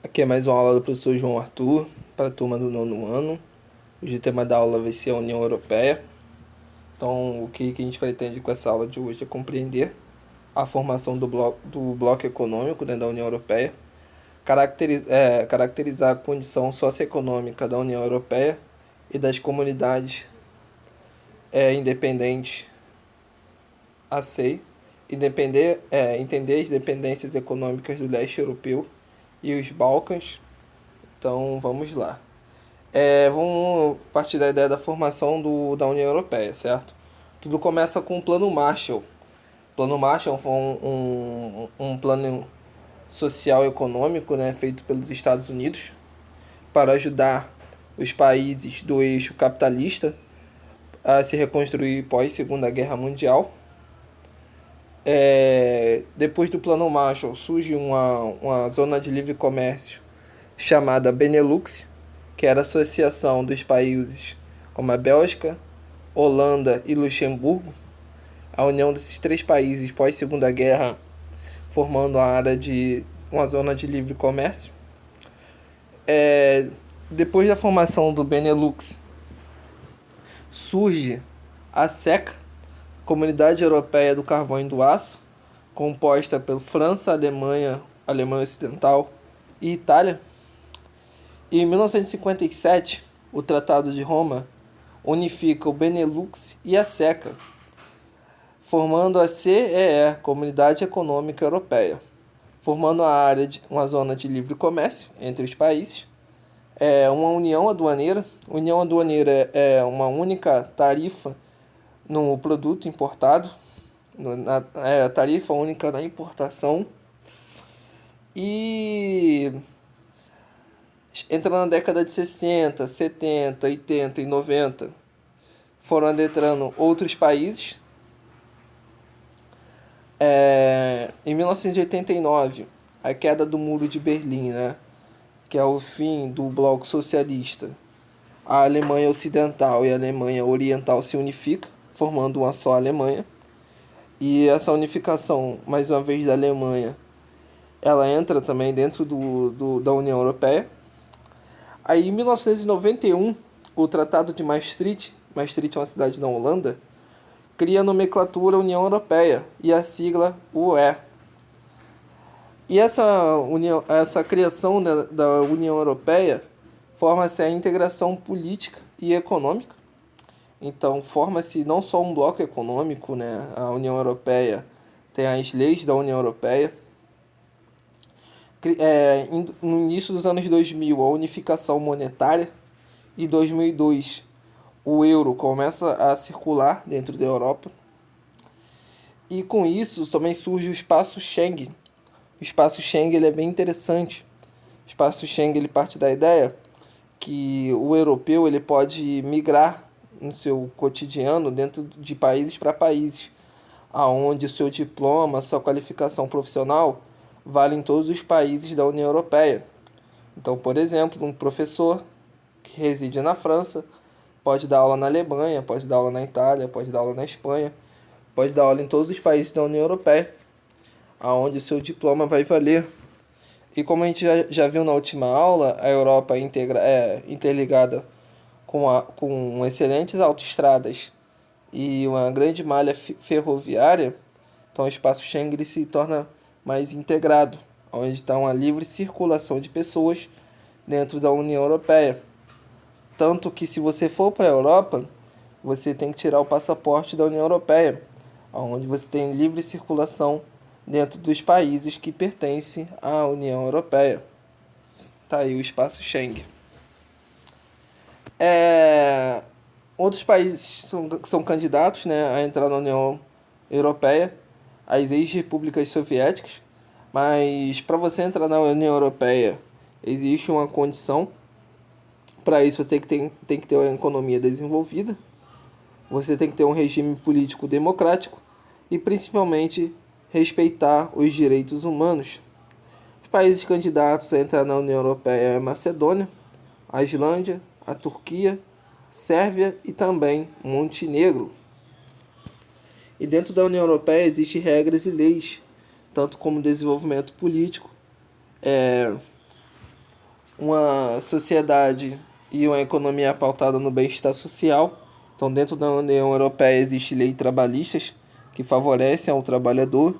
Aqui é mais uma aula do professor João Arthur para a turma do nono ano. Hoje o tema da aula vai ser a União Europeia. Então, o que a gente pretende com essa aula de hoje é compreender a formação do bloco econômico, né, da União Europeia, caracterizar a condição socioeconômica da União Europeia e das comunidades independentes a SEI, entender as dependências econômicas do leste europeu e os Balcãs. Então, vamos lá. Vamos partir da ideia da formação da União Europeia, certo? Tudo começa com o Plano Marshall. O Plano Marshall foi um plano social e econômico, né, feito pelos Estados Unidos para ajudar os países do eixo capitalista a se reconstruir pós Segunda Guerra Mundial. Depois do Plano Marshall surge uma zona de livre comércio chamada Benelux, que era a associação dos países como a Bélgica, Holanda e Luxemburgo, a união desses três países pós Segunda Guerra, formando a área de uma zona de livre comércio. Depois da formação do Benelux, surge a CECA, Comunidade Europeia do Carvão e do Aço, composta por França, Alemanha Ocidental e Itália. E em 1957, o Tratado de Roma unifica o Benelux e a CECA, formando a CEE, Comunidade Econômica Europeia, formando uma zona de livre comércio entre os países, uma união aduaneira. União aduaneira é uma única tarifa no produto importado, a tarifa única na importação. E entrando na década de 60, 70, 80 e 90, foram adentrando outros países. Em 1989, a queda do Muro de Berlim, né, que é o fim do bloco socialista, a Alemanha Ocidental e a Alemanha Oriental se unificam, formando uma só Alemanha. E essa unificação, mais uma vez, da Alemanha, ela entra também dentro da União Europeia. Aí, em 1991, o Tratado de Maastricht é uma cidade na Holanda, cria a nomenclatura União Europeia e a sigla UE. E essa criação da União Europeia forma-se a integração política e econômica. Então, forma-se não só um bloco econômico, né? A União Europeia tem as leis da União Europeia. No início dos anos 2000, a unificação monetária. Em 2002, o euro começa a circular dentro da Europa. E com isso também surge o espaço Schengen. O espaço Schengen ele é bem interessante. O espaço Schengen ele parte da ideia que o europeu ele pode migrar no seu cotidiano dentro de países para países, aonde o seu diploma, sua qualificação profissional vale em todos os países da União Europeia. Então, por exemplo, um professor que reside na França pode dar aula na Alemanha, pode dar aula na Itália, pode dar aula na Espanha, pode dar aula em todos os países da União Europeia, aonde o seu diploma vai valer. E como a gente já viu na última aula, a Europa é interligada com excelentes autoestradas e uma grande malha ferroviária. Então o espaço Schengen se torna mais integrado, onde está uma livre circulação de pessoas dentro da União Europeia. Tanto que se você for para a Europa, você tem que tirar o passaporte da União Europeia, onde você tem livre circulação dentro dos países que pertencem à União Europeia. Está aí o espaço Schengen. Outros países são candidatos, né, a entrar na União Europeia, as ex-repúblicas soviéticas, mas para você entrar na União Europeia existe uma condição. Para isso você tem que ter uma economia desenvolvida, você tem que ter um regime político democrático e principalmente respeitar os direitos humanos. Os países candidatos a entrar na União Europeia é a Macedônia, a Islândia, a Turquia, Sérvia e também Montenegro. E dentro da União Europeia existem regras e leis, tanto como desenvolvimento político, uma sociedade e uma economia pautada no bem-estar social. Então, dentro da União Europeia existem leis trabalhistas que favorecem ao trabalhador.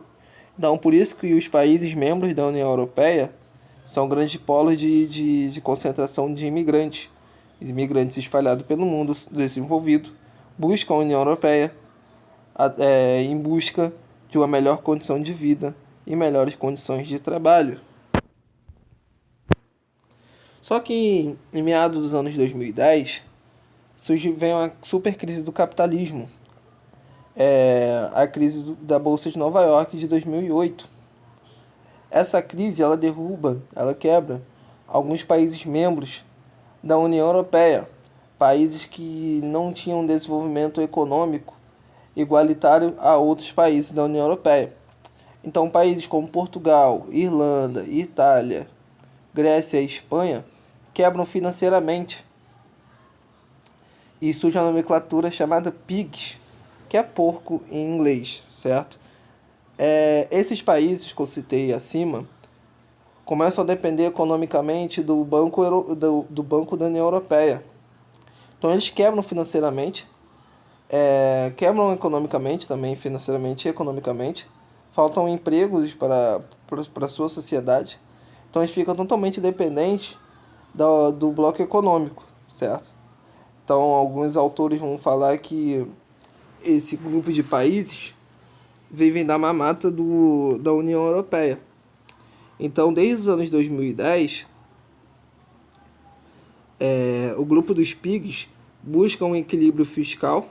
Então, por isso que os países membros da União Europeia são grandes polos de concentração de imigrantes. Os imigrantes espalhados pelo mundo desenvolvido buscam a União Europeia em busca de uma melhor condição de vida e melhores condições de trabalho. Só que em meados dos anos 2010, vem uma super crise do capitalismo, a crise da Bolsa de Nova York de 2008. Essa crise ela quebra alguns países membros da União Europeia, países que não tinham desenvolvimento econômico igualitário a outros países da União Europeia. Então, países como Portugal, Irlanda, Itália, Grécia e Espanha quebram financeiramente. E surge a nomenclatura chamada PIGS, que é porco em inglês, certo? Esses países que eu citei acima começam a depender economicamente do Banco da União Europeia. Então eles quebram financeiramente, quebram economicamente também, financeiramente e economicamente. Faltam empregos para a sua sociedade. Então eles ficam totalmente dependentes do bloco econômico, certo? Então alguns autores vão falar que esse grupo de países vivem da mamata da União Europeia. Então, desde os anos 2010, o grupo dos PIGs busca um equilíbrio fiscal.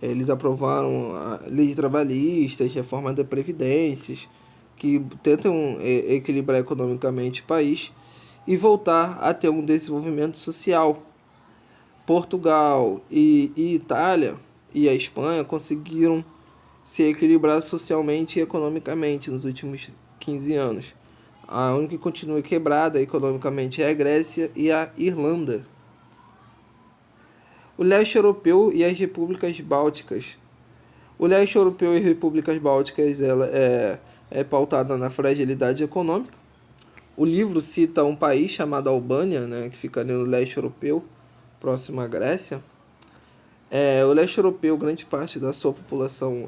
Eles aprovaram a lei trabalhista, reforma da Previdência, que tentam equilibrar economicamente o país e voltar a ter um desenvolvimento social. Portugal e Itália e a Espanha conseguiram se equilibrar socialmente e economicamente nos últimos 15 anos. A única que continua quebrada economicamente é a Grécia e a Irlanda. O leste europeu e as repúblicas bálticas. O leste europeu e as repúblicas bálticas ela é pautada na fragilidade econômica. O livro cita um país chamado Albânia, né, que fica ali no leste europeu, próximo à Grécia. O leste europeu, grande parte da sua população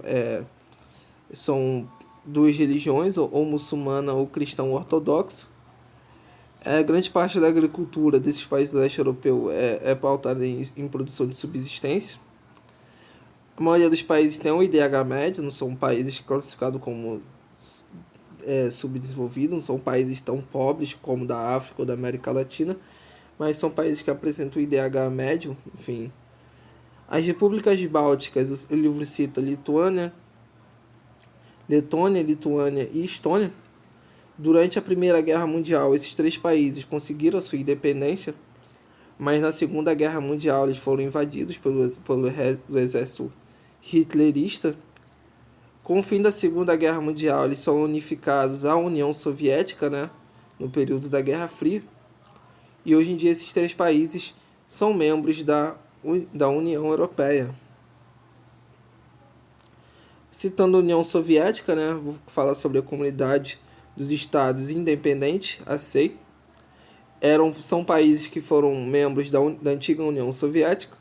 são duas religiões, ou muçulmana ou cristão ortodoxo. Grande parte da agricultura desses países do leste europeu é pautada em produção de subsistência. A maioria dos países tem um IDH médio, não são países classificados como subdesenvolvidos, não são países tão pobres como da África ou da América Latina, mas são países que apresentam o IDH médio, enfim. As repúblicas bálticas, o livro cita Letônia, Lituânia e Estônia. Durante a Primeira Guerra Mundial, esses três países conseguiram a sua independência, mas na Segunda Guerra Mundial eles foram invadidos pelo exército hitlerista. Com o fim da Segunda Guerra Mundial, eles são unificados à União Soviética, né, no período da Guerra Fria. E hoje em dia esses três países são membros da União Europeia. Citando a União Soviética, né, vou falar sobre a Comunidade dos Estados Independentes, a CEI. São países que foram membros da antiga União Soviética.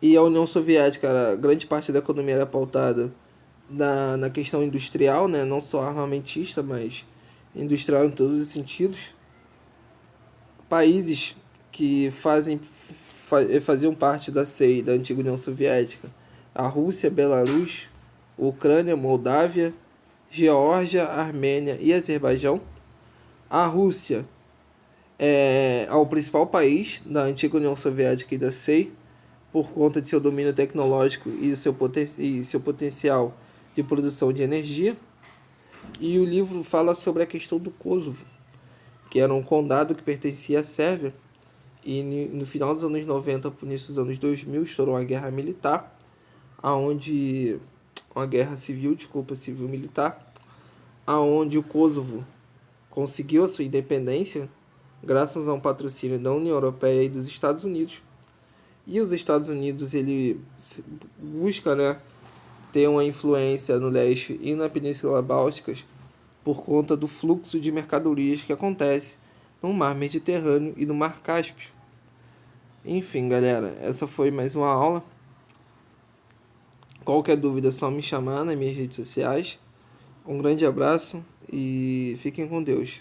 E a União Soviética, grande parte da economia era pautada na questão industrial, né, não só armamentista, mas industrial em todos os sentidos. Países que faziam parte da CEI, da antiga União Soviética: a Rússia, Belarus, Ucrânia, Moldávia, Geórgia, Armênia e Azerbaijão. A Rússia é o principal país da antiga União Soviética e da CEI, por conta de seu domínio tecnológico e seu potencial de produção de energia. E o livro fala sobre a questão do Kosovo, que era um condado que pertencia à Sérvia. E no final dos anos 90, por início dos anos 2000, estourou uma guerra militar, civil-militar, aonde o Kosovo conseguiu a sua independência graças a um patrocínio da União Europeia e dos Estados Unidos. E os Estados Unidos ele busca, né, ter uma influência no leste e na Península Báltica por conta do fluxo de mercadorias que acontece no Mar Mediterrâneo e no Mar Cáspio. Enfim, galera, essa foi mais uma aula. Qualquer dúvida é só me chamar nas minhas redes sociais. Um grande abraço e fiquem com Deus.